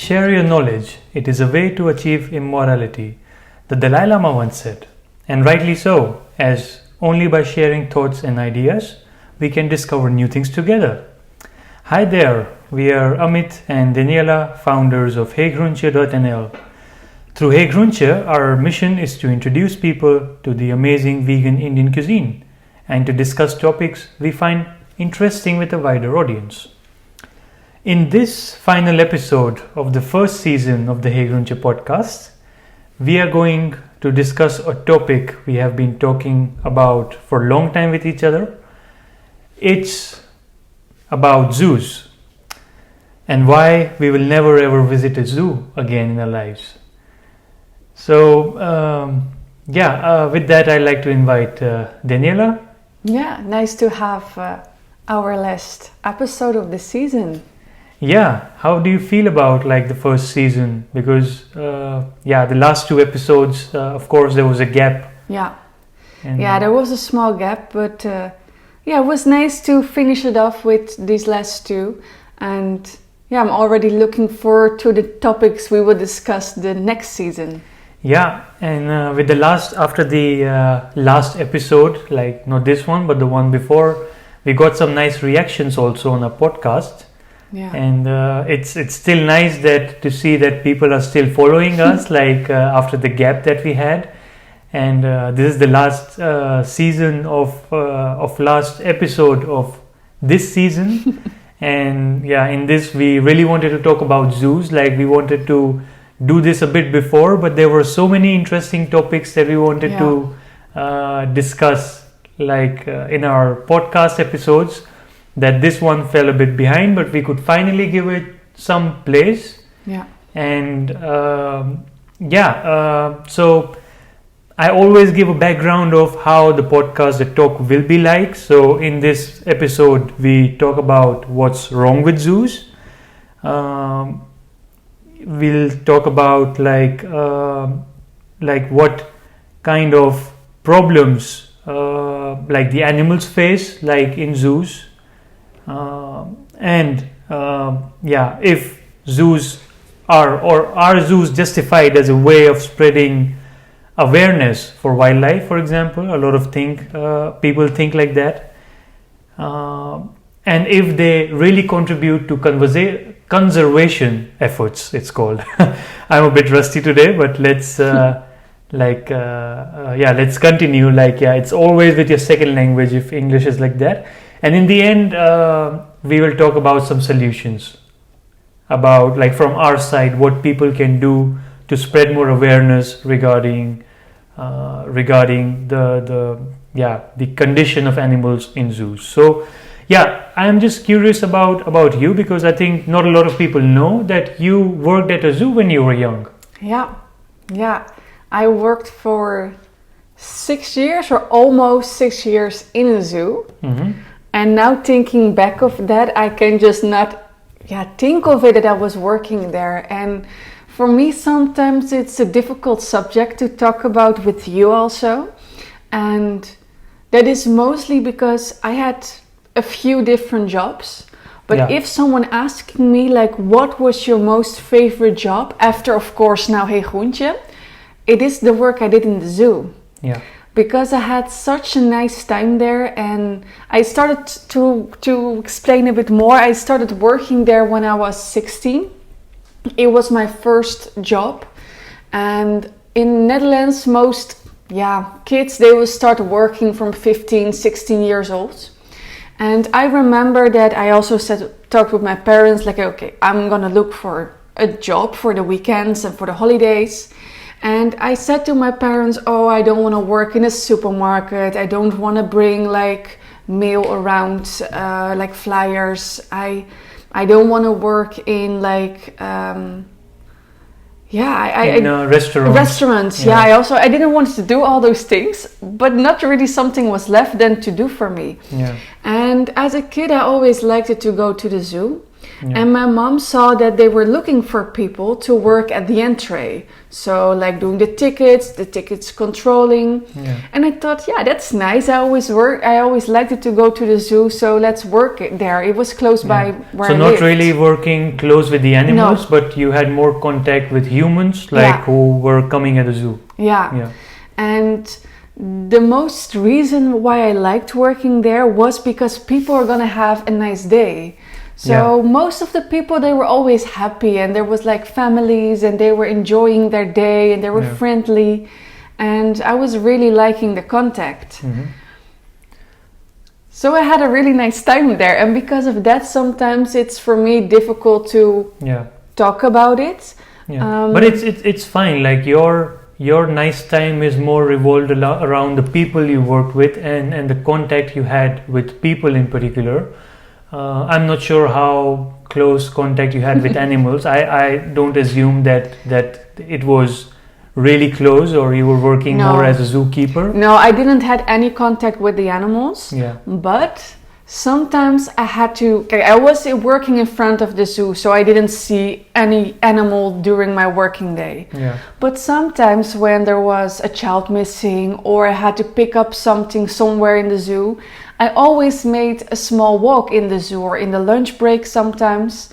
Share your knowledge. It is a way to achieve immortality, the Dalai Lama once said. And rightly so, as only by sharing thoughts and ideas, we can discover new things together. Hi there, we are Amit and Daniëlle, founders of heygroentje.nl. Through heygroentje, our mission is to introduce people to the amazing vegan Indian cuisine and to discuss topics we find interesting with a wider audience. In this final episode of the first season of the heygroentje podcast, we are going to discuss a topic we have been talking about for a long time with each other. It's about zoos and why we will never ever visit a zoo again in our lives. So, with that, I'd like to invite Daniëlle. Yeah, nice to have our last episode of the season. Yeah, how do you feel about the first season? Because the last two episodes, of course, there was a gap. Yeah, there was a small gap, but it was nice to finish it off with these last two. And I'm already looking forward to the topics we will discuss the next season. Yeah, and after the last episode, not this one, but the one before, we got some nice reactions also on our podcast. Yeah. And it's still nice to see that people are still following us after the gap that we had. And this is the last season of last episode of this season. And in this we really wanted to talk about zoos. We wanted to do this a bit before, but there were so many interesting topics that we wanted to discuss in our podcast episodes, that this one fell a bit behind, but we could finally give it some place. Yeah. And so I always give a background of how the podcast, the talk will be like. So in this episode, we talk about what's wrong with zoos. We'll talk about what kind of problems the animals face in zoos. If zoos are zoos justified as a way of spreading awareness for wildlife, for example. A lot of people think like that, and if they really contribute to conservation efforts, it's called. I'm a bit rusty today, but let's let's continue. It's always with your second language if English is like that. And in the end, we will talk about some solutions about from our side what people can do to spread more awareness regarding the condition of animals in zoos. So I am just curious about you, because I think not a lot of people know that you worked at a zoo when you were young. Yeah, I worked for 6 years or almost 6 years in a zoo. Mm-hmm. And now thinking back of that, I can just not think of it that I was working there. And for me, sometimes it's a difficult subject to talk about with you also. And that is mostly because I had a few different jobs. But if someone asking me what was your most favorite job, after of course now heygroentje, it is the work I did in the zoo. Yeah. Because I had such a nice time there, and I started to explain a bit more. I started working there when I was 16. It was my first job, and in Netherlands most kids, they will start working from 15, 16 years old. And I remember that I also talked with my parents okay, I'm gonna look for a job for the weekends and for the holidays. And I said to my parents, I don't want to work in a supermarket. I don't want to bring mail around, flyers. I don't want to work in restaurants. Yeah. I didn't want to do all those things, but not really something was left then to do for me. Yeah. And as a kid, I always liked it to go to the zoo. And my mom saw that they were looking for people to work at the entree. So like doing the tickets controlling. Yeah. And I thought, yeah, that's nice. I always liked it to go to the zoo, so let's work it there. It was close by where I lived. So not really working close with the animals, but you had more contact with humans, like who were coming at the zoo. Yeah. And the most reason why I liked working there was because people are gonna have a nice day. So most of the people, they were always happy, and there was like families, and they were enjoying their day, and they were friendly, and I was really liking the contact. So I had a really nice time there, and because of that, sometimes it's for me difficult to talk about it. But it's fine. Like your nice time is more revolved around the people you worked with and the contact you had with people in particular. I'm not sure how close contact you had with animals. I don't assume that it was really close, or you were working more as a zookeeper. No, I didn't had any contact with the animals. But sometimes I was working in front of the zoo, so I didn't see any animal during my working day. But sometimes when there was a child missing, or I had to pick up something somewhere in the zoo, I always made a small walk in the zoo, or in the lunch break sometimes.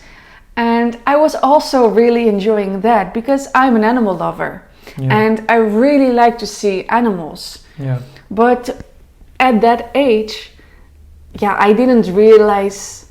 And I was also really enjoying that, because I'm an animal lover. And I really like to see animals. But at that age, I didn't realize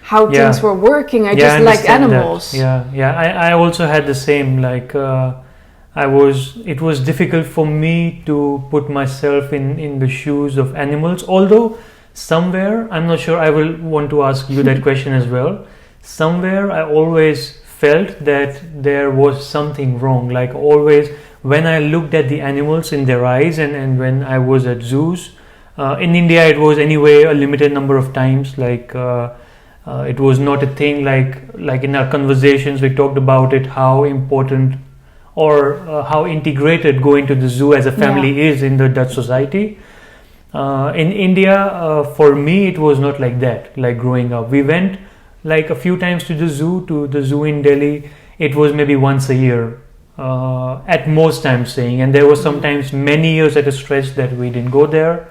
how things were working. I just liked animals. I also had the same. Like it was difficult for me to put myself in the shoes of animals. Although somewhere, I'm not sure, I will want to ask you that question as well. Somewhere I always felt that there was something wrong. Like always, when I looked at the animals in their eyes, and when I was at zoos, in India it was anyway a limited number of times. Like it was not a thing like in our conversations we talked about it, how important or how integrated going to the zoo as a family is in the Dutch society. In India, for me it was not like that. Like growing up, we went like a few times to the zoo in Delhi. It was maybe once a year at most, I'm saying, and there was sometimes many years at a stretch that we didn't go there.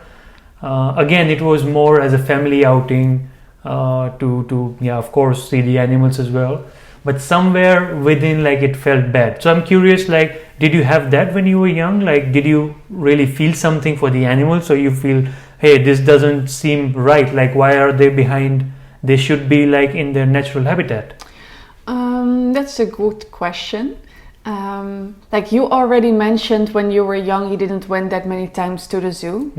Again, it was more as a family outing to of course see the animals as well, but somewhere within, like, it felt bad. So I'm curious, like, did you have that when you were young? Like, did you really feel something for the animals, or you feel, hey, this doesn't seem right, like, why are they behind, they should be like in their natural habitat? That's a good question. Like you already mentioned, when you were young you didn't went that many times to the zoo.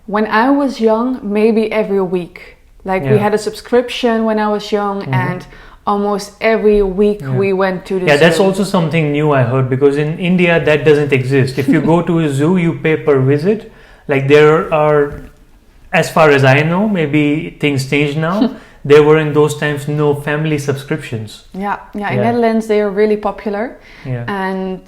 When I was young, maybe every week. Like we had a subscription when I was young, and almost every week we went to the zoo. That's also something new I heard, because in India that doesn't exist. If you go to a zoo, you pay per visit. Like there are, as far as I know, maybe things change now, there were in those times no family subscriptions. In Netherlands they are really popular. And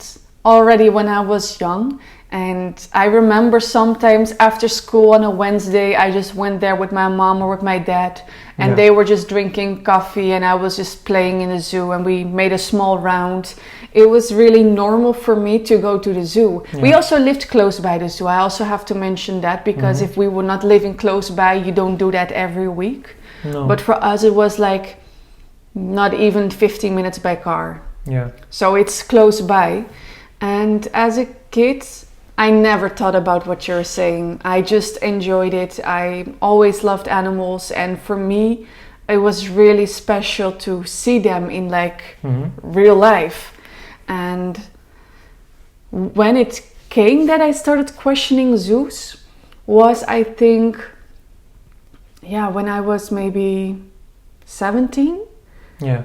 already when I was young, and I remember sometimes after school on a Wednesday, I just went there with my mom or with my dad, and they were just drinking coffee and I was just playing in the zoo, and we made a small round. It was really normal for me to go to the zoo. We also lived close by the zoo. I also have to mention that, because if we were not living close by, you don't do that every week. But for us it was like not even 15 minutes by car. So it's close by. And as a kid, I never thought about what you're saying. I just enjoyed it. I always loved animals, and for me it was really special to see them in like real life. And when it came that I started questioning zoos was, I think, when I was maybe 17.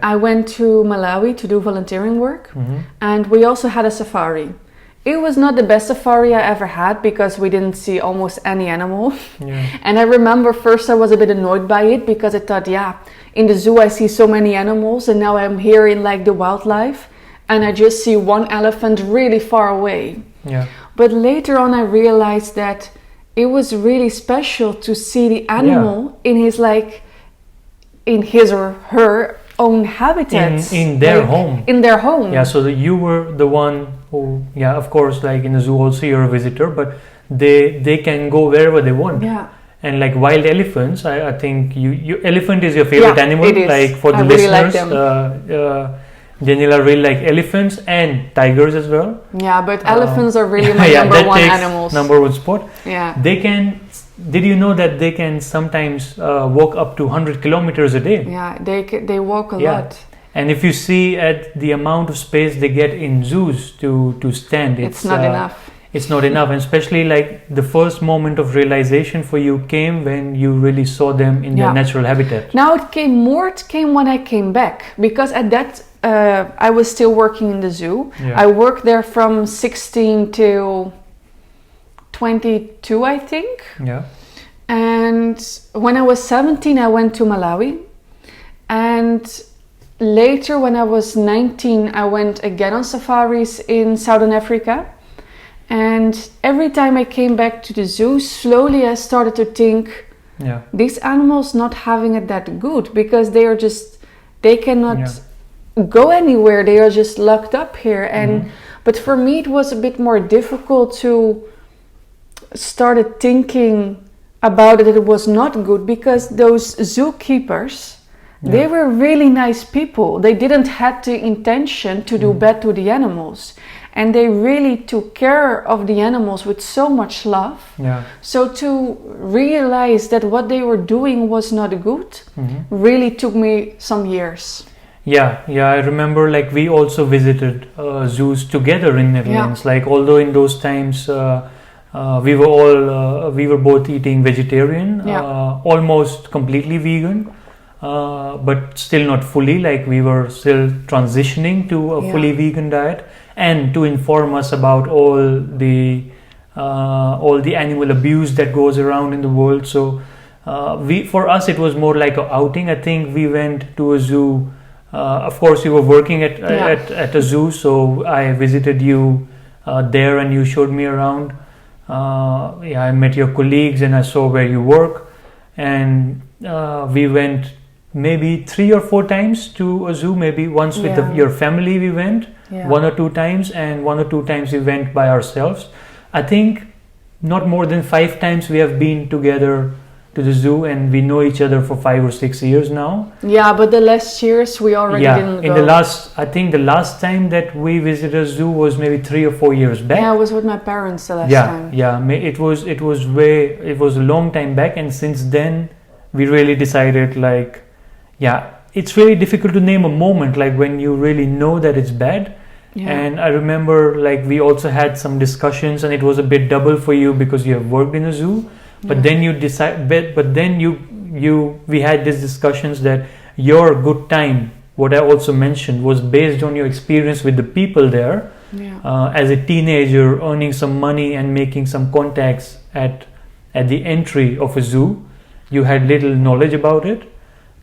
I went to Malawi to do volunteering work, and we also had a safari. It was not the best safari I ever had, because we didn't see almost any animal. And I remember first I was a bit annoyed by it, because I thought, in the zoo I see so many animals, and now I'm here in like the wildlife and I just see one elephant really far away. But later on I realized that it was really special to see the animal in his or her own habitats in their home. In their home. Yeah, so you were the one who, yeah, of course, like in the zoo also you're a visitor, but they can go wherever they want. Yeah. And like wild elephants, I think you elephant is your favorite animal. It is. Like for the I really listeners, like them. Daniëlle really like elephants and tigers as well. Yeah, but elephants are really my number one animals. Number one spot. Yeah. They can. Did you know that they can sometimes walk up to 100 kilometers a day? Yeah, they walk a lot. And if you see at the amount of space they get in zoos to stand, it's not enough. It's not enough, and especially like the first moment of realization for you came when you really saw them in their natural habitat. Now it came when I came back, because at that I was still working in the zoo. Yeah. I worked there from 16 to 22, I think. Yeah. And when I was 17, I went to Malawi. And later, when I was 19, I went again on safaris in Southern Africa. And every time I came back to the zoo, slowly I started to think, these animals not having it that good, because they cannot go anywhere. They are just locked up here. And but for me, it was a bit more difficult to started thinking about it. It was not good, because those zookeepers, they were really nice people. They didn't have the intention to do bad to the animals. And they really took care of the animals with so much love. Yeah. So to realize that what they were doing was not good really took me some years. Yeah, I remember like we also visited zoos together in Netherlands. Like although in those times we were both eating vegetarian, almost completely vegan. But still not fully, like we were still transitioning to a fully vegan diet, and to inform us about all the animal abuse that goes around in the world. So for us it was more like an outing. I think we went to a zoo. Of course, you were working at a zoo, so I visited you there, and you showed me around. I met your colleagues and I saw where you work, and we went maybe 3 or 4 times to a zoo. Maybe once with your family we went 1 or 2 times, and 1 or 2 times we went by ourselves. I think not more than 5 times we have been together to the zoo, and we know each other for 5 or 6 years now. Yeah, but the last years we already didn't go. I think the last time that we visited a zoo was maybe 3 or 4 years back. Yeah, I was with my parents the last time. Yeah, it was a long time back, and since then we really decided like, it's really difficult to name a moment like when you really know that it's bad. And I remember like we also had some discussions, and it was a bit double for you because you have worked in a zoo. But then you decide. But then we had these discussions that your good time, what I also mentioned, was based on your experience with the people there. As a teenager, earning some money and making some contacts at the entry of a zoo, you had little knowledge about it.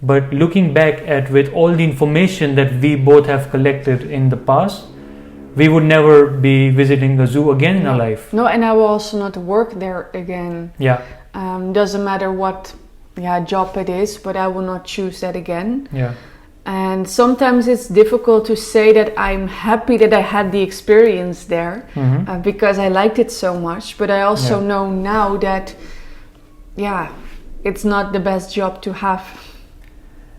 But looking back with all the information that we both have collected in the past, we would never be visiting a zoo again in our life. No, and I will also not work there again. Doesn't matter what job it is, but I will not choose that again. And sometimes it's difficult to say that I'm happy that I had the experience there, because I liked it so much. But I also know now that it's not the best job to have.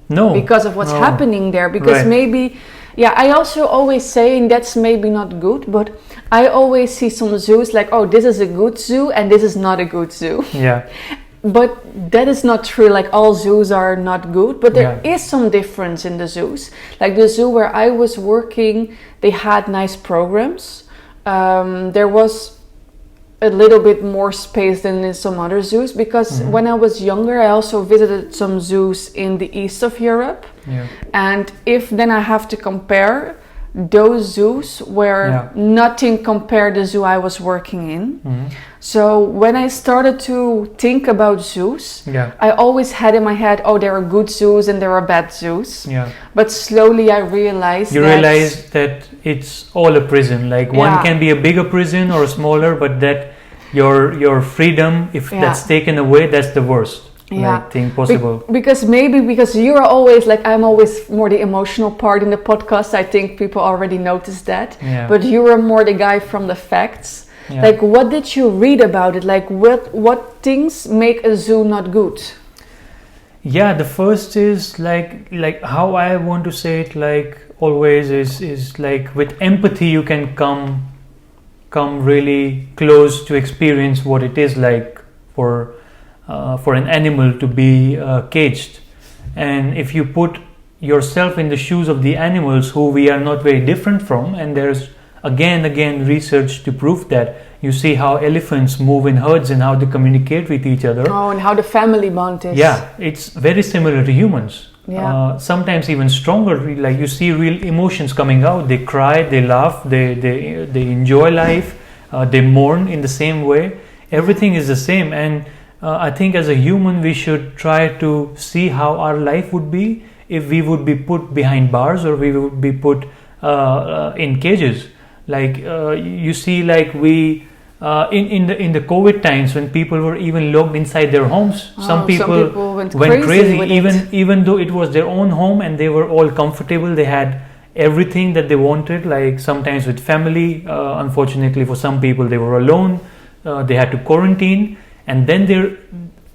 No, because of what's happening there. Because maybe, I also always say, and that's maybe not good, but I always see some zoos like, oh, this is a good zoo and this is not a good zoo. But that is not true. Like all zoos are not good, but there is some difference in the zoos. Like the zoo where I was working, they had nice programs. There was a little bit more space than in some other zoos, because when I was younger I also visited some zoos in the east of Europe, and if then I have to compare, those zoos were nothing compared to the zoo I was working in. So when I started to think about zoos, I always had in my head, oh, there are good zoos and there are bad zoos. But slowly I realized that it's all a prison. Like one can be a bigger prison or a smaller, but that your freedom, if that's taken away, that's the worst. thing possible. Because you're always like, I'm always more the emotional part in the podcast. I think people already noticed that. Yeah. But you were more the guy from the facts. Yeah. Like, what did you read about it? Like, what things make a zoo not good? Yeah, the first is like how I want to say it, like always is like with empathy you can come really close to experience what it is like for an animal to be caged. And if you put yourself in the shoes of the animals who we are not very different from, and there's again research to prove that. You see how elephants move in herds and how they communicate with each other. Oh, and how the family bond is. Yeah, it's very similar to humans. Yeah. Sometimes even stronger. Like you see real emotions coming out. They cry, they laugh, they enjoy life, they mourn in the same way. Everything is the same. And I think as a human we should try to see how our life would be if we would be put behind bars or we would be put in cages. Like you see, like we in the COVID times when people were even locked inside their homes, some people went crazy even though it was their own home and they were all comfortable. They had everything that they wanted. Like sometimes with family, unfortunately for some people they were alone. They had to quarantine, and then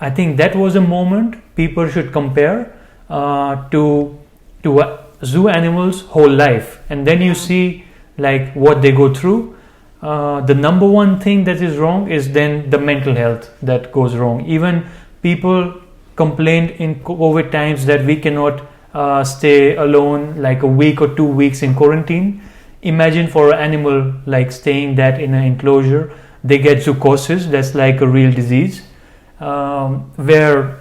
I think that was a moment people should compare to a zoo animal's whole life, and then you see like what they go through. The number one thing that is wrong is then the mental health that goes wrong. Even people complained in COVID times that we cannot stay alone like a week or 2 weeks in quarantine. Imagine for an animal like staying that in an enclosure. They get zoonosis, that's like a real disease, where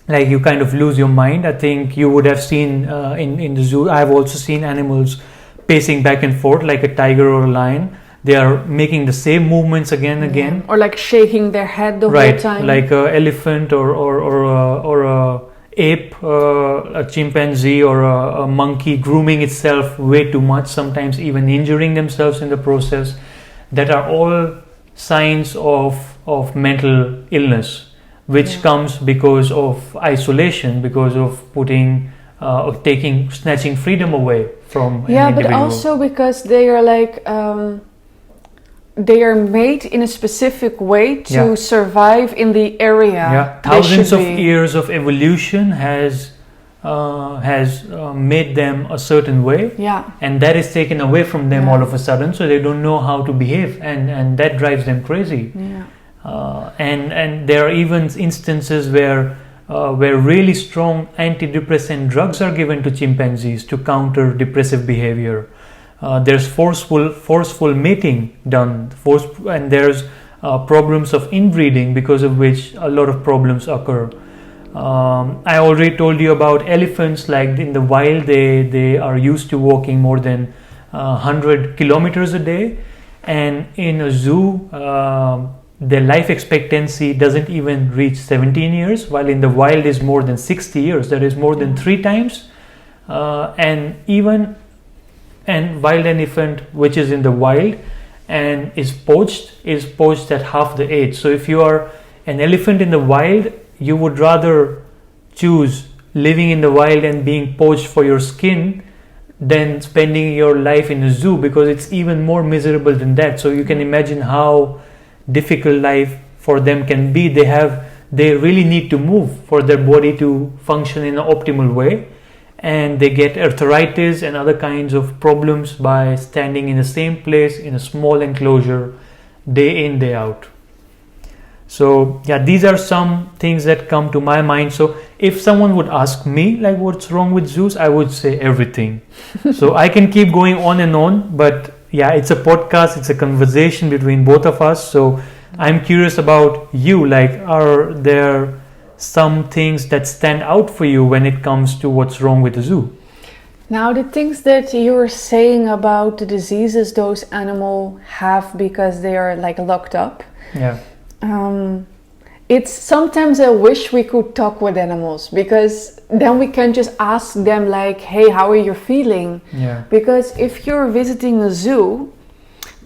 like you kind of lose your mind. I think you would have seen in the zoo, I've also seen animals pacing back and forth like a tiger or a lion. They are making the same movements again and again. Or like shaking their head the whole time. Like an elephant or a ape, a chimpanzee or a monkey grooming itself way too much, sometimes even injuring themselves in the process. That are all signs of mental illness, which comes because of isolation, because of snatching freedom away from an individual. But also because they are like they are made in a specific way to survive in the area. Yeah, thousands of years of evolution has made them a certain way, and that is taken away from them all of a sudden, so they don't know how to behave, and that drives them crazy. And there are even instances where really strong antidepressant drugs are given to chimpanzees to counter depressive behavior. There's forceful mating done, and there's problems of inbreeding, because of which a lot of problems occur. I already told you about elephants. Like in the wild, they are used to walking more than 100 kilometers a day, and in a zoo their life expectancy doesn't even reach 17 years, while in the wild is more than 60 years. That is more than 3 times. And wild elephant, which is in the wild and is poached at half the age. So if you are an elephant in the wild, you would rather choose living in the wild and being poached for your skin than spending your life in a zoo, because it's even more miserable than that. So you can imagine how difficult life for them can be. They really need to move for their body to function in an optimal way, and they get arthritis and other kinds of problems by standing in the same place in a small enclosure day in, day out. So these are some things that come to my mind. So if someone would ask me like what's wrong with zoos, I would say everything. So I can keep going on and on, but it's a podcast, it's a conversation between both of us. So I'm curious about you, like are there some things that stand out for you when it comes to what's wrong with the zoo? Now, the things that you were saying about the diseases those animals have because they are like locked up. It's sometimes I wish we could talk with animals, because then we can just ask them like, hey, how are you feeling? Because if you're visiting a zoo,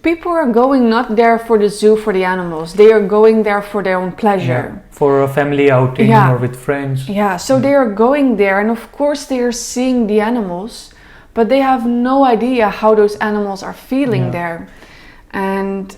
People are going not there for the zoo for the animals. They are going there for their own pleasure. Yeah. For a family outing or with friends. Yeah, so they are going there, and of course they are seeing the animals, but they have no idea how those animals are feeling there. And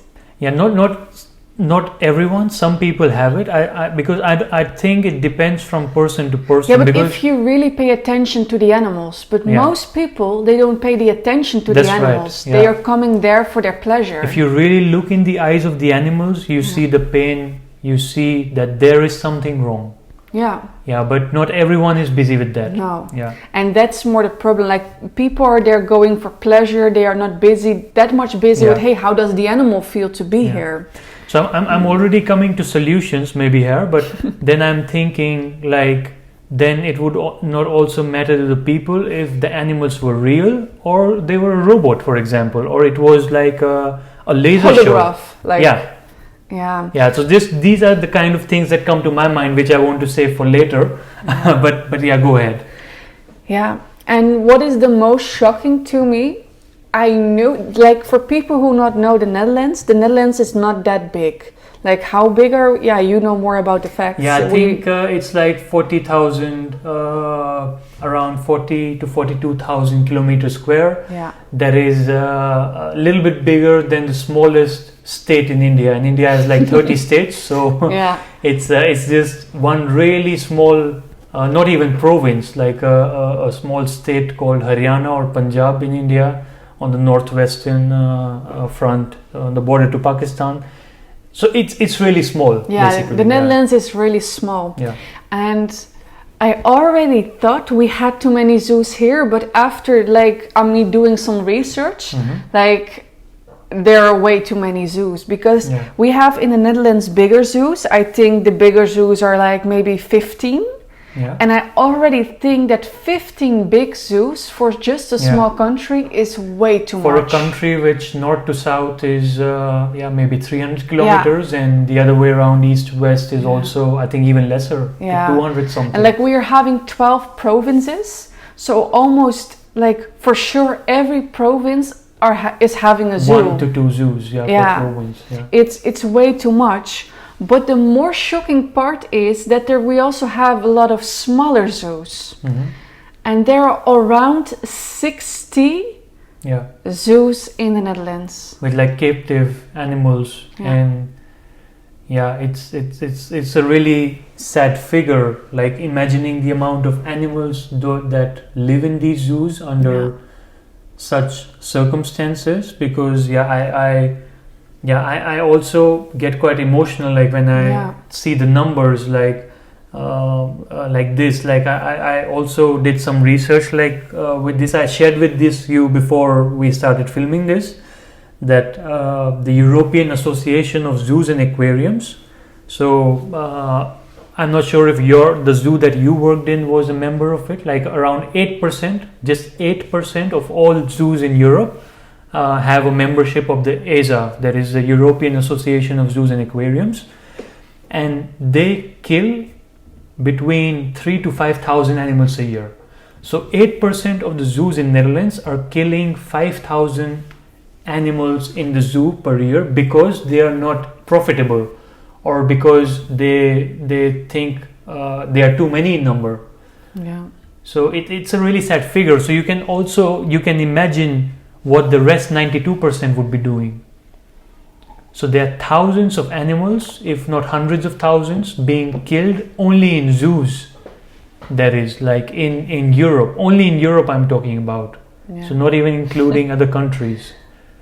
not everyone. Some people have it. I think it depends from person to person. Yeah, but if you really pay attention to the animals, but most people, they don't pay the attention to the animals. Right. They are coming there for their pleasure. If you really look in the eyes of the animals, you see the pain. You see that there is something wrong. Yeah. Yeah, but not everyone is busy with that. No. Yeah. And that's more the problem. Like, people are there going for pleasure. They are not that much busy with, hey, how does the animal feel to be here? So I'm already coming to solutions maybe here, but then I'm thinking like, then it would not also matter to the people if the animals were real or they were a robot, for example, or it was like a laser holograph, show. Yeah. So these are the kind of things that come to my mind, which I want to save for later. but go ahead. Yeah. And what is the most shocking to me? I knew, like, for people who not know the Netherlands is not that big. Like, how big are? Yeah, you know more about the facts. Yeah, I think it's like 40,000, around 40 to 42,000 kilometers square. Yeah, that is a little bit bigger than the smallest state in India. And India has like 30 states, so it's just one really small, not even province, like a small state called Haryana or Punjab in India, on the northwestern front, on the border to Pakistan. So it's really small. Basically. The Netherlands is really small. Yeah. And I already thought we had too many zoos here, but after me doing some research, there are way too many zoos, because we have in the Netherlands bigger zoos. I think the bigger zoos are like maybe 15. Yeah. And I already think that 15 big zoos for just a small country is way too much. For a country which north to south is maybe 300 kilometers, and the other way around, east to west is also, I think, even lesser, 200 something. And we are having 12 provinces, so almost for sure every province is having a zoo. 1 to 2 zoos, per province. Yeah. It's way too much. But the more shocking part is that we also have a lot of smaller zoos. Mm-hmm. And there are around 60 zoos in the Netherlands. With captive animals. And it's a really sad figure, imagining the amount of animals that live in these zoos under such circumstances, because I also get quite emotional when I see the numbers like this. I also did some research with this. I shared with you before we started filming this, that the European Association of Zoos and Aquariums. So I'm not sure if the zoo that you worked in was a member of it. Around 8%, just 8% of all zoos in Europe have a membership of the ESA, that is the European Association of Zoos and Aquariums, and they kill between 3,000 to 5,000 animals a year. So 8% of the zoos in Netherlands are killing 5,000 animals in the zoo per year because they are not profitable, or because they think they are too many in number. Yeah. So it's a really sad figure. So you can imagine what the rest 92% would be doing. So there are thousands of animals, if not hundreds of thousands, being killed only in zoos. That is in Europe. Only in Europe I'm talking about. Yeah. So not even including other countries.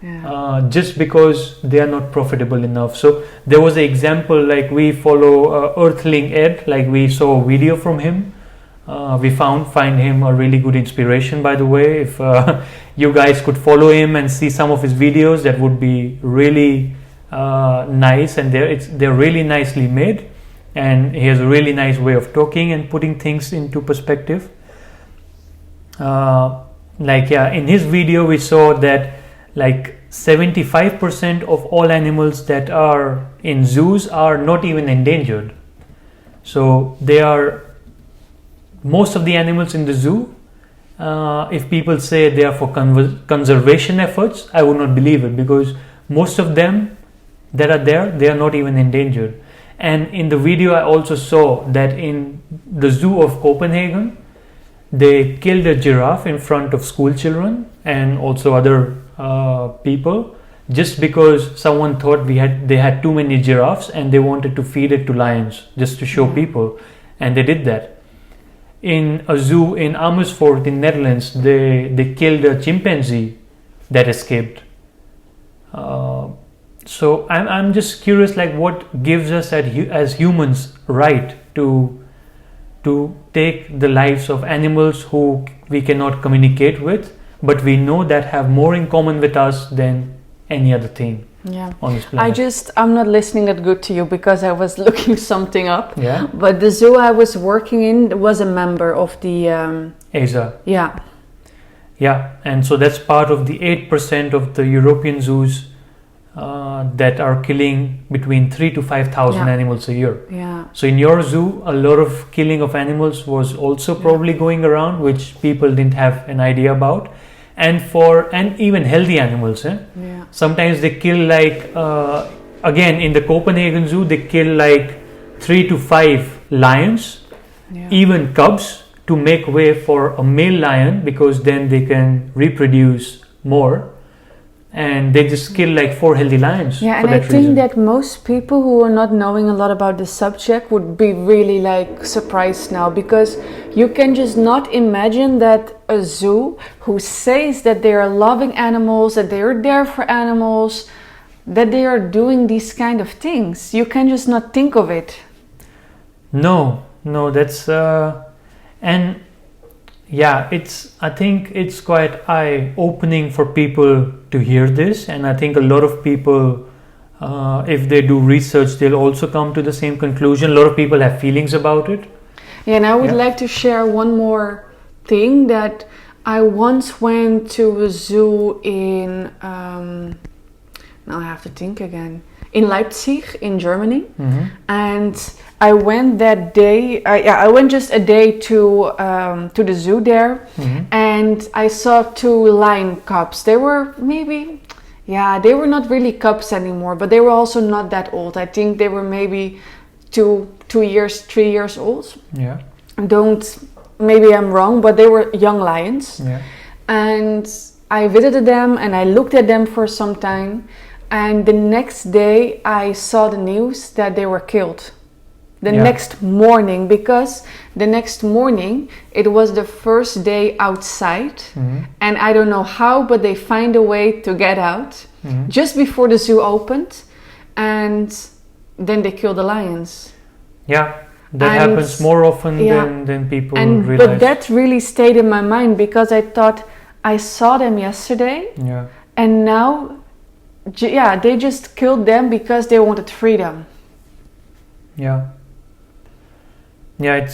Yeah. Just because they are not profitable enough. So there was an example, we follow Earthling Ed, we saw a video from him. We find him a really good inspiration, by the way. If you guys could follow him and see some of his videos, that would be really nice. And they're really nicely made, and he has a really nice way of talking and putting things into perspective. In his video we saw that 75% of all animals that are in zoos are not even endangered. So most of the animals in the zoo, if people say they are for conservation efforts, I would not believe it, because most of them that are there, they are not even endangered. And in the video I also saw that in the zoo of Copenhagen, they killed a giraffe in front of school children and also other people, just because someone thought they had too many giraffes and they wanted to feed it to lions just to show people, and they did that. In a zoo in Amersfoort in Netherlands, they killed a chimpanzee that escaped. So I'm just curious, like, what gives us as humans right to take the lives of animals who we cannot communicate with, but we know that have more in common with us than any other thing on this planet. I'm not listening that good to you because I was looking something up. Yeah. But the zoo I was working in was a member of the ASA. Yeah. Yeah, and so that's part of the 8% of the European zoos that are killing between 3,000 to 5,000 animals a year. Yeah. So in your zoo, a lot of killing of animals was also probably going around, which people didn't have an idea about. And even healthy animals. Yeah. Sometimes they kill again in the Copenhagen Zoo, they kill 3 to 5 lions, even cubs, to make way for a male lion, because then they can reproduce more. And they just kill 4 healthy lions. Yeah, for and I that think reason. that most people who are not knowing a lot about the subject would be really surprised now, because you can just not imagine that a zoo who says that they are loving animals, that they are there for animals, that they are doing these kind of things. You can just not think of it. No, that's and yeah, I think it's quite eye-opening for people to hear this, and I think a lot of people, if they do research, they'll also come to the same conclusion. A lot of people have feelings about it. Yeah, and I would like to share one more thing, that I once went to a zoo in, now I have to think again, in Leipzig in Germany, and I went that day. I went just a day to the zoo there, and I saw 2 lion cubs. They were they were not really cubs anymore, but they were also not that old. I think they were maybe 3 years old. Yeah. Maybe I'm wrong, but they were young lions. Yeah. And I visited them and I looked at them for some time. And the next day I saw the news that they were killed. Next morning, because the next morning it was the first day outside, and I don't know how, but they find a way to get out just before the zoo opened, and then they kill the lions. Yeah, that happens more often than people realize. But that really stayed in my mind, because I thought, I saw them yesterday, and now they just killed them because they wanted freedom. Yeah,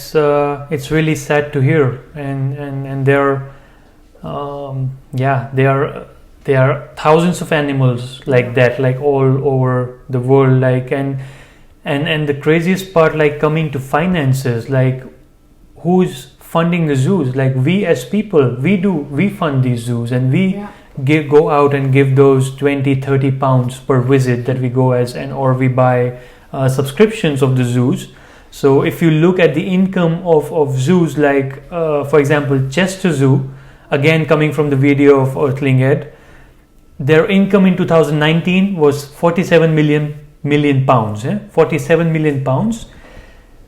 it's really sad to hear, and there are thousands of animals like that, all over the world, and the craziest part, coming to finances, who's funding the zoos? We as people, we fund these zoos, and we go out and give those 20-30 pounds per visit that we go or we buy subscriptions of the zoos. So if you look at the income of zoos, for example Chester Zoo, again coming from the video of Earthling Ed, their income in 2019 was 47 million pounds. 47 million pounds.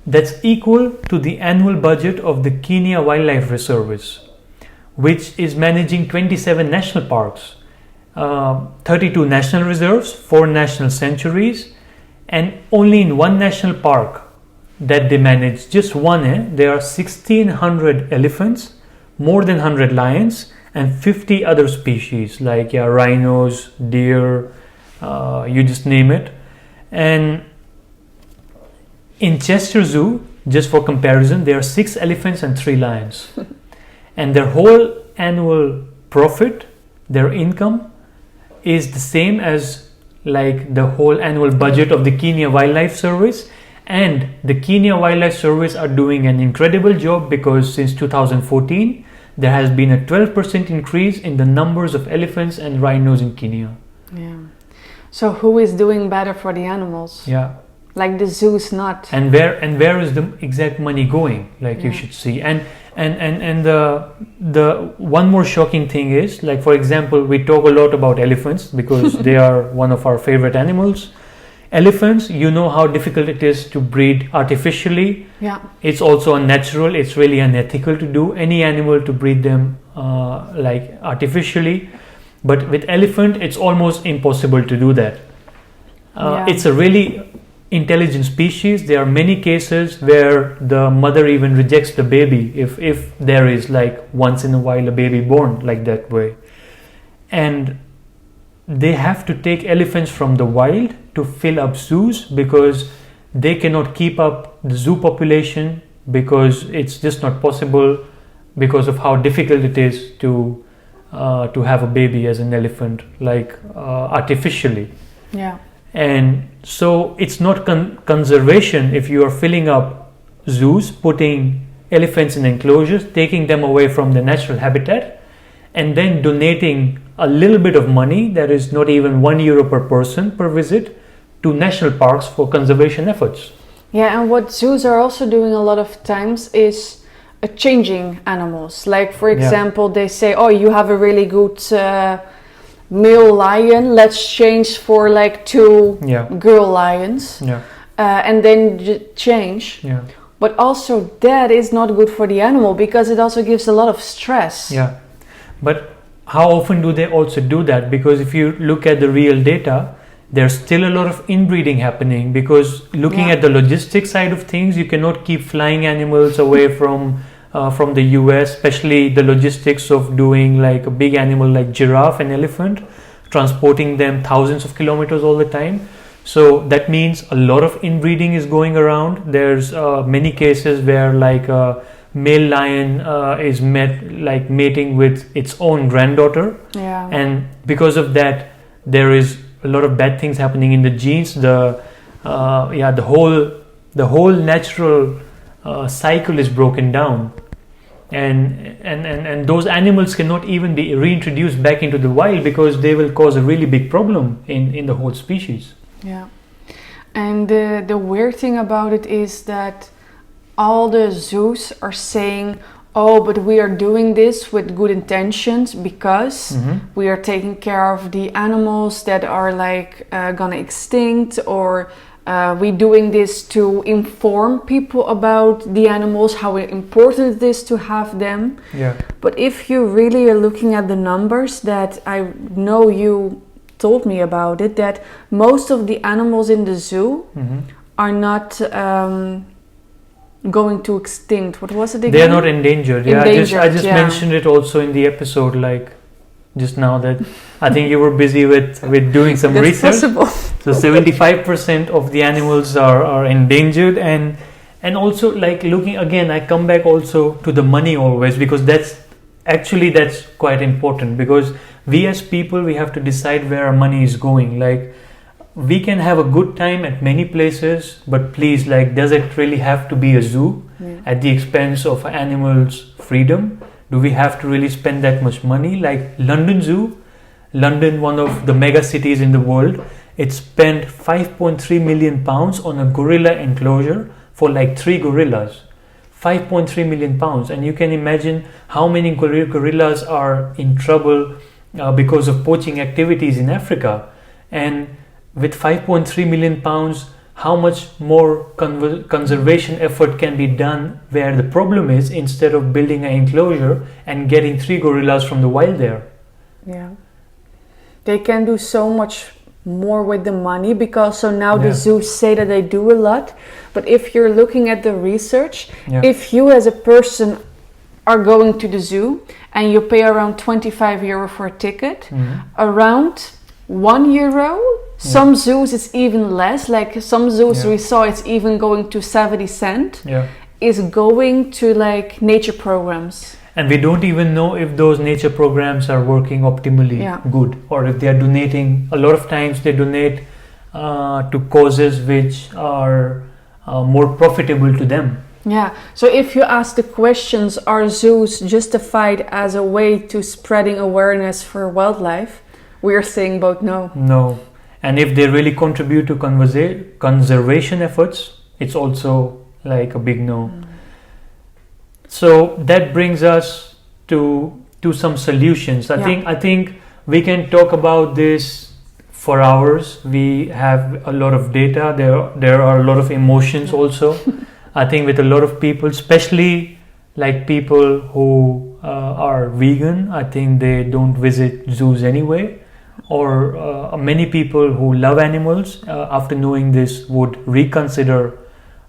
That's equal to the annual budget of the Kenya Wildlife Reserve, which is managing 27 national parks, 32 national reserves, 4 national sanctuaries, and only in 1 national park that they manage, just one, there are 1,600 elephants, more than 100 lions, and 50 other species rhinos, deer, you just name it. And in Chester Zoo, just for comparison, there are 6 elephants and 3 lions. And their whole annual profit, their income, is the same as the whole annual budget of the Kenya Wildlife Service. And the Kenya Wildlife Service are doing an incredible job, because since 2014 there has been a 12% increase in the numbers of elephants and rhinos in Kenya. Yeah. So who is doing better for the animals? Yeah. Like the zoo is not. And where is the exact money going? Like you should see. And the one more shocking thing is, like, for example, we talk a lot about elephants because they are one of our favorite animals. Elephants, you know how difficult it is to breed artificially. Yeah. It's also unnatural. It's really unethical to do any animal to breed them like artificially. But with elephant, it's almost impossible to do that. It's a really intelligent species. There are many cases where the mother even rejects the baby if there is like once in a while a baby born like that way. And they have to take elephants from the wild to fill up zoos because they cannot keep up the zoo population, because it's just not possible because of how difficult it is to have a baby as an elephant, like artificially. Yeah. And so it's not conservation if you are filling up zoos, putting elephants in enclosures, taking them away from their natural habitat, and then donating a little bit of money, that is not even €1 per person per visit, to national parks for conservation efforts. Yeah, and what zoos are also doing a lot of times is changing animals. Like, for example, they say, oh, you have a really good male lion, let's change for like 2 girl lions. Yeah. And then change. Yeah. But also that is not good for the animal because it also gives a lot of stress. Yeah. But how often do they also do that? Because if you look at the real data, there's still a lot of inbreeding happening, because looking at the logistics side of things, you cannot keep flying animals away from the US, especially the logistics of doing like a big animal like giraffe and elephant, transporting them thousands of kilometers all the time. So that means a lot of inbreeding is going around. There's many cases where like a male lion is mating with its own granddaughter. Yeah. And because of that, there is a lot of bad things happening in the genes. The whole natural cycle is broken down, and those animals cannot even be reintroduced back into the wild because they will cause a really big problem in the whole species. Yeah, and the weird thing about it is that all the zoos are saying, oh, but we are doing this with good intentions because we are taking care of the animals that are like gonna extinct, or we're doing this to inform people about the animals, how important it is to have them. Yeah. But if you really are looking at the numbers, that I know you told me about it, that most of the animals in the zoo are not going to extinct. What was it again? They are not endangered. Yeah, Endangered, I just mentioned it also in the episode, like just now, that I think you were busy with doing some That's research. possible. So 75% of the animals are endangered, and also like looking again, I come back also to the money always, because that's quite important, because we as people, we have to decide where our money is going. Like, we can have a good time at many places, but please, like, does it really have to be a zoo at the expense of animals' freedom? Do we have to really spend that much money? Like London Zoo, London, one of the mega cities in the world, it spent £5.3 million on a gorilla enclosure for like 3 gorillas. £5.3 million, and you can imagine how many gorillas are in trouble because of poaching activities in Africa. And with £5.3 million, how much more conservation effort can be done where the problem is, instead of building an enclosure and getting 3 gorillas from the wild there? Yeah, they can do so much more with the money, because so now the zoos say that they do a lot, but if you're looking at the research, if you as a person are going to the zoo and you pay around €25 for a ticket, around €1, some zoos it's even less, like some zoos we saw it's even going to 70 cents, is going to like nature programs. And we don't even know if those nature programs are working optimally good, or if they are donating. A lot of times they donate to causes which are more profitable to them. Yeah, so if you ask the questions, are zoos justified as a way to spreading awareness for wildlife? We are saying both no. No. and if they really contribute to conservation efforts, it's also like a big no. So that brings us to some solutions. I think we can talk about this for hours. We have a lot of data. There are a lot of emotions also. I think with a lot of people, especially like people who are vegan, I think they don't visit zoos anyway. Or many people who love animals, after knowing this, would reconsider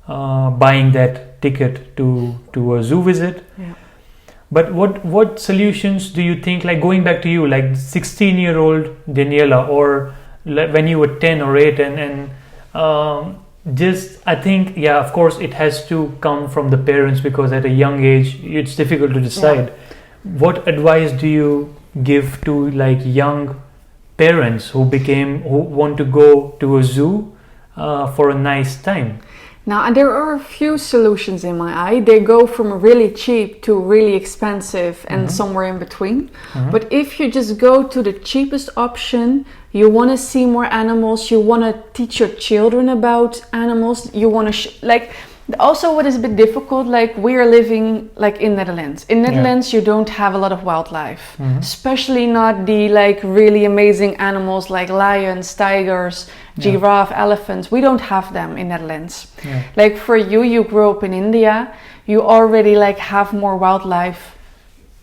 buying that ticket to a zoo visit. Yeah. But what solutions do you think, like going back to you, like 16-year-old Daniëlle, or when you were 10 or 8, and just, I think, of course it has to come from the parents, because at a young age it's difficult to decide. Yeah. What advice do you give to like young parents who want to go to a zoo for a nice time? Now, and there are a few solutions in my eye. They go from really cheap to really expensive and somewhere in between. But if you just go to the cheapest option, you want to see more animals, you want to teach your children about animals, you want to also what is a bit difficult, like we are living like in Netherlands. In Netherlands you don't have a lot of wildlife, especially not the like really amazing animals like lions, tigers, giraffe, elephants. We don't have them in Netherlands. Like for you grew up in India, you already like have more wildlife.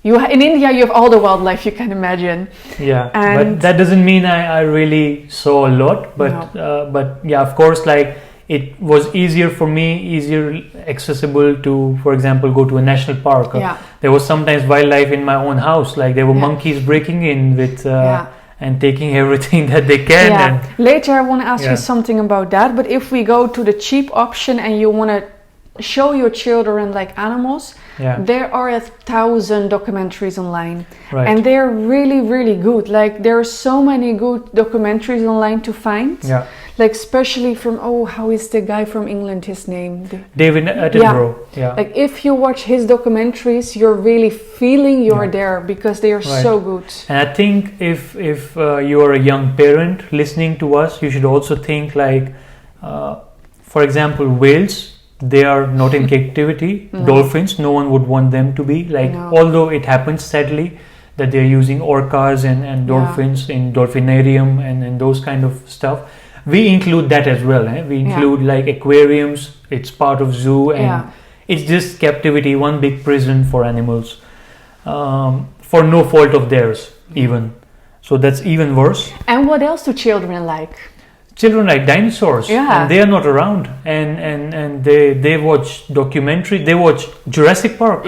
In India you have all the wildlife you can imagine. But that doesn't mean I really saw a lot, but yeah, of course, like it was easier accessible to, for example, go to a national park. There was sometimes wildlife in my own house, like there were monkeys breaking in with and taking everything that they can. And later I want to ask you something about that, but if we go to the cheap option and you want to show your children like animals, there are 1,000 documentaries online, and they're really, really good. Like there are so many good documentaries online to find. Like especially from how is the guy from England, his name? David Attenborough. Like if you watch his documentaries, you're really feeling you're there, because they are so good. And I think if you are a young parent listening to us, you should also think like, for example, whales. They are not in captivity. Dolphins, no one would want them to be. Like, although it happens sadly that they're using orcas and dolphins in dolphinarium and those kind of stuff. We include that as well. We include like aquariums. It's part of zoo, and it's just captivity, one big prison for animals, for no fault of theirs even. So that's even worse. And what else do children like? Children like dinosaurs, and they are not around, and they watch documentary, they watch Jurassic Park,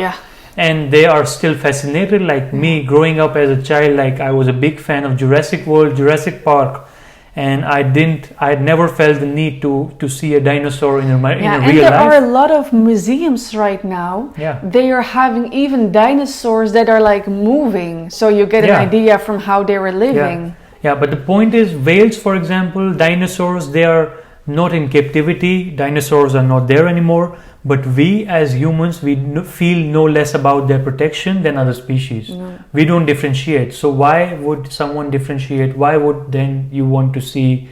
and they are still fascinated. Like me, growing up as a child, like I was a big fan of Jurassic World, Jurassic Park, and I never felt the need to see a dinosaur in real life. And there are a lot of museums right now. They are having even dinosaurs that are like moving, so you get an idea from how they were living. But the point is, whales, for example, dinosaurs, they are not in captivity. Dinosaurs are not there anymore. But we as humans, we feel no less about their protection than other species. We don't differentiate. So why would someone differentiate? Why would then you want to see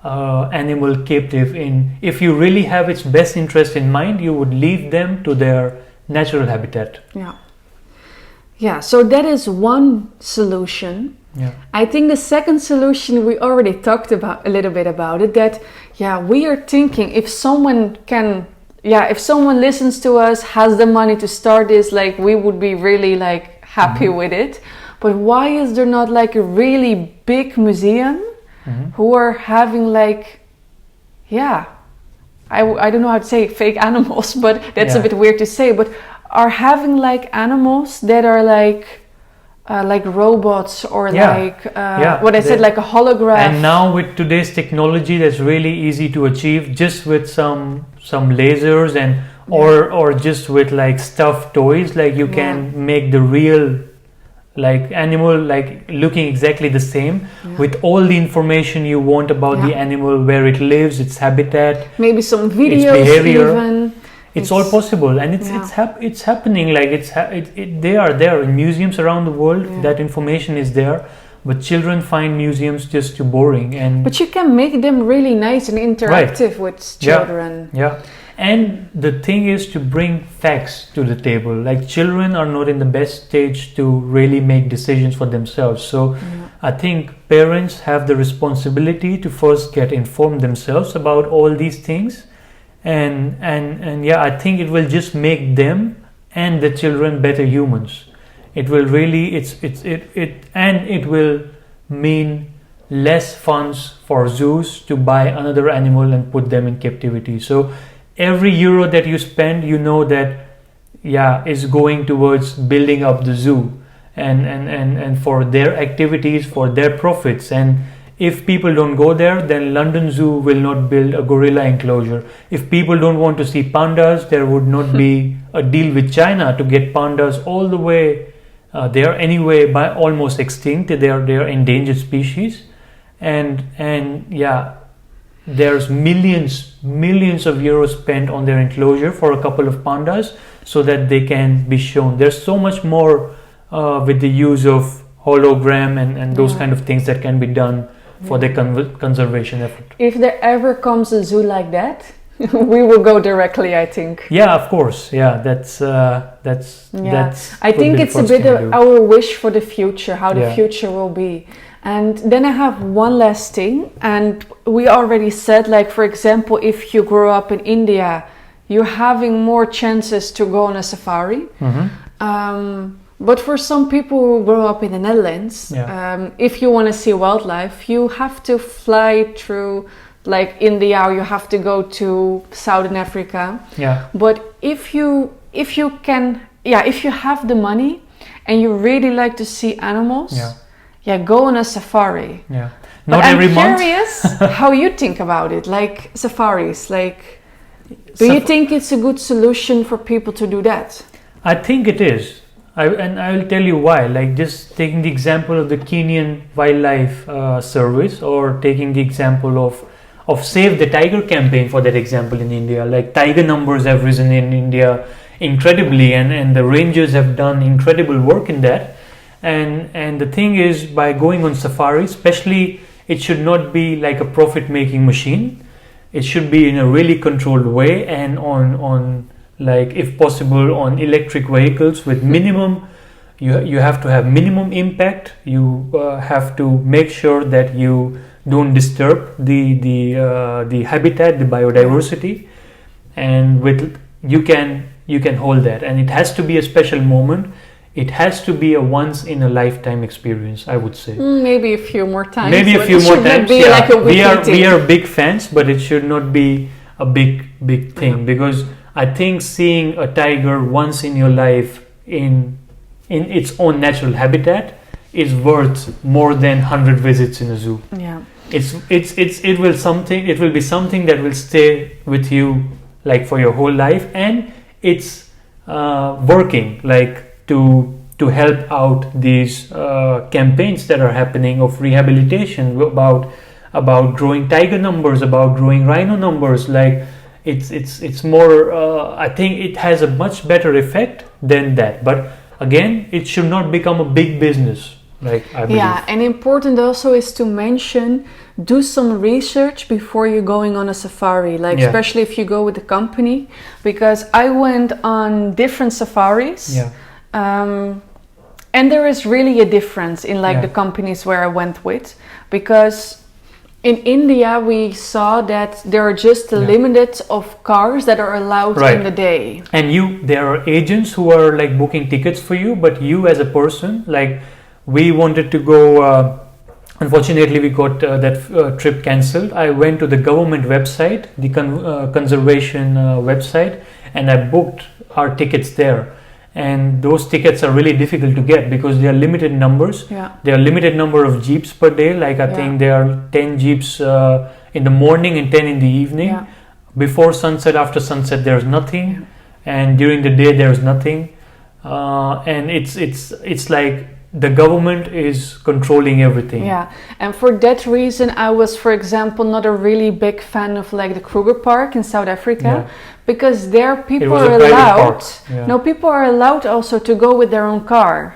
animal captive if you really have its best interest in mind, you would leave them to their natural habitat. So that is one solution. I think the second solution, we already talked about a little bit about it, that we are thinking if someone listens to us, has the money to start this, like we would be really like happy with it. But why is there not like a really big museum who are having like I don't know how to say fake animals, but that's a bit weird to say, but are having like animals that are like robots or what I said, like a holograph. And now with today's technology, that's really easy to achieve just with some lasers and or just with like stuffed toys. Like you can make the real like animal like looking exactly the same with all the information you want about the animal, where it lives, its habitat, maybe some videos, its behavior. Even. It's all possible, and it's happening. Like they are there in museums around the world. That information is there, but children find museums just too boring. And but you can make them really nice and interactive with children. Yeah. And the thing is to bring facts to the table. Like, children are not in the best stage to really make decisions for themselves. So I think parents have the responsibility to first get informed themselves about all these things. And I think it will just make them and the children better humans. It will really, it will mean less funds for zoos to buy another animal and put them in captivity. So every euro that you spend, you know that is going towards building up the zoo and for their activities, for their profits. And if people don't go there, then London Zoo will not build a gorilla enclosure. If people don't want to see pandas, there would not be a deal with China to get pandas all the way. They are anyway by almost extinct. They are endangered species, and there's millions of euros spent on their enclosure for a couple of pandas so that they can be shown. There's so much more with the use of hologram and those kind of things that can be done for the conservation effort. If there ever comes a zoo like that, we will go directly, I think. Yeah, of course. Yeah, that's. I think it's a bit of our wish for the future, how the future will be. And then I have one last thing, and we already said, like, for example, if you grow up in India, you're having more chances to go on a safari. But for some people who grow up in the Netherlands, if you want to see wildlife, you have to fly through, like, India, or you have to go to Southern Africa. But if you have the money and you really like to see animals, go on a safari. Not every month. I'm curious how you think about it, like safaris. Like, do you think it's a good solution for people to do that? I think it is. I will tell you why. Like, just taking the example of the Kenyan Wildlife Service, or taking the example of Save the Tiger campaign, for that example, in India. Like, tiger numbers have risen in India incredibly, and the rangers have done incredible work in that. And the thing is, by going on safari, especially, it should not be like a profit-making machine. It should be in a really controlled way, and on like, if possible, on electric vehicles with minimum. You have to have minimum impact. You have to make sure that you don't disturb the habitat, the biodiversity, and you can hold that. And it has to be a special moment. It has to be a once in a lifetime experience, I would say. Maybe a few more times. Maybe a few more times. Be like a we are big fans, but it should not be a big thing, because I think seeing a tiger once in your life in its own natural habitat is worth more than 100 visits in a zoo. It will be something that will stay with you, like, for your whole life, and it's working, like, to help out these campaigns that are happening of rehabilitation, about growing tiger numbers, about growing rhino numbers. Like, it's more, I think it has a much better effect than that. But again, it should not become a big business, like, I believe. And important also is to mention, do some research before you're going on a safari, like, especially if you go with a company, because I went on different safaris. And there is really a difference in, like, the companies where I went with, because in India we saw that there are just a limited of cars that are allowed in the day. And there are agents who are, like, booking tickets for you, but you as a person, like, we wanted to go, unfortunately we got that trip cancelled. I went to the government website, the conservation website, and I booked our tickets there. And those tickets are really difficult to get because they are limited numbers. There are limited number of jeeps per day. Like, I think there are 10 jeeps in the morning and 10 in the evening. Before sunset, after sunset, there's nothing, and during the day there's nothing. And it's like the government is controlling everything. And for that reason, I was, for example, not a really big fan of, like, the Kruger Park in South Africa, because there people are allowed. People are allowed also to go with their own car.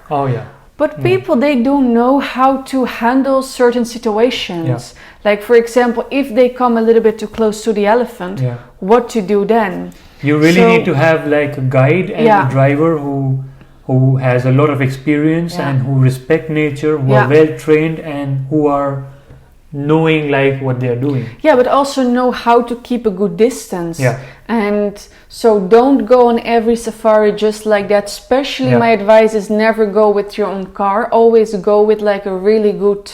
But people, they don't know how to handle certain situations. Like, for example, if they come a little bit too close to the elephant, what to do then? You really need to have like a guide and a driver who has a lot of experience and who respect nature, who are well trained and who are knowing like what they are doing. Yeah, but also know how to keep a good distance. Yeah. And so don't go on every safari just like that. Especially my advice is never go with your own car. Always go with like a really good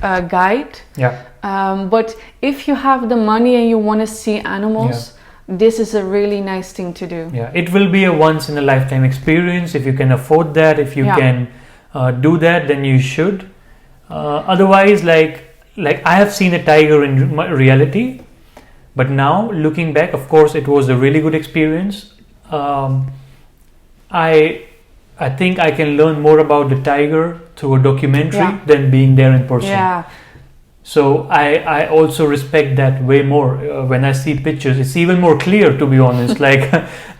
guide. Yeah. But if you have the money and you want to see animals, this is a really nice thing to do. Yeah, it will be a once in a lifetime experience. If you can afford that, if you can do that, then you should. Otherwise, like I have seen a tiger in reality, but now looking back, of course, it was a really good experience. I think I can learn more about the tiger through a documentary than being there in person. Yeah. So I also respect that way more. When I see pictures, it's even more clear, to be honest. Like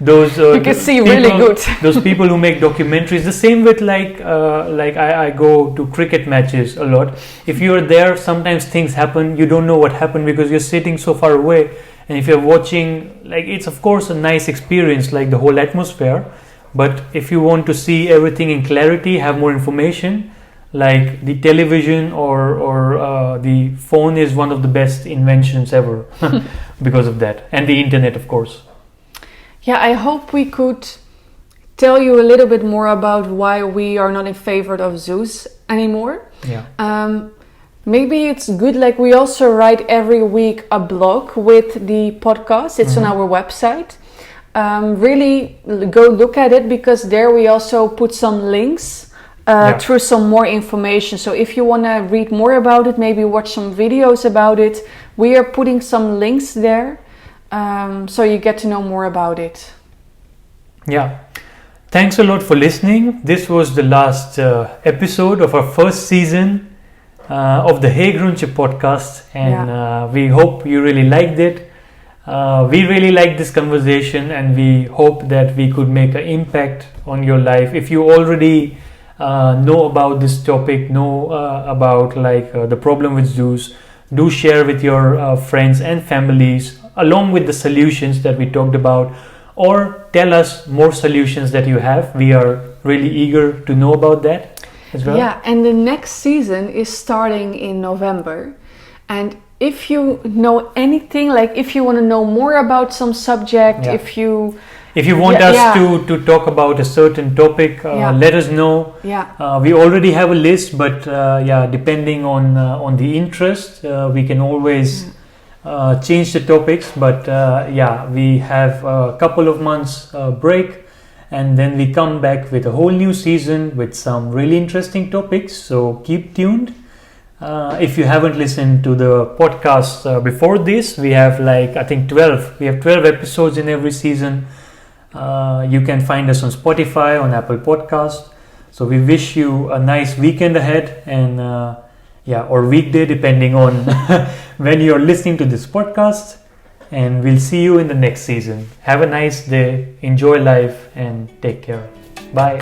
those you can see people, really good. Those people who make documentaries. The same with like I go to cricket matches a lot. If you are there, sometimes things happen. You don't know what happened because you're sitting so far away. And if you're watching, like it's of course a nice experience, like the whole atmosphere. But if you want to see everything in clarity, have more information, like the television or the phone is one of the best inventions ever because of that, and the internet, of course. Yeah, I hope we could tell you a little bit more about why we are not in favor of zoos anymore. Yeah. Maybe it's good, like we also write every week a blog with the podcast. It's on our website. Really go look at it, because there we also put some links through some more information. So if you want to read more about it, maybe watch some videos about it, we are putting some links there, so you get to know more about it. Yeah, thanks a lot for listening. This was the last episode of our first season of the heygroentje podcast, and we hope you really liked it. We really liked this conversation, and we hope that we could make an impact on your life. If you already know about this topic, know about like the problem with zoos, do share with your friends and families along with the solutions that we talked about, or tell us more solutions that you have. We are really eager to know about that as well. Yeah, and the next season is starting in November, and if you know anything, like if you want to know more about some subject, if you want us to talk about a certain topic, let us know. We already have a list, but depending on the interest, we can always change the topics. But we have a couple of months break, and then we come back with a whole new season with some really interesting topics. So keep tuned. If you haven't listened to the podcast before this, we have like I think 12. We have 12 episodes in every season. You can find us on Spotify, on Apple Podcast. So we wish you a nice weekend ahead, and or weekday, depending on when you're listening to this podcast. And we'll see you in the next season. Have a nice day, enjoy life, and take care. Bye.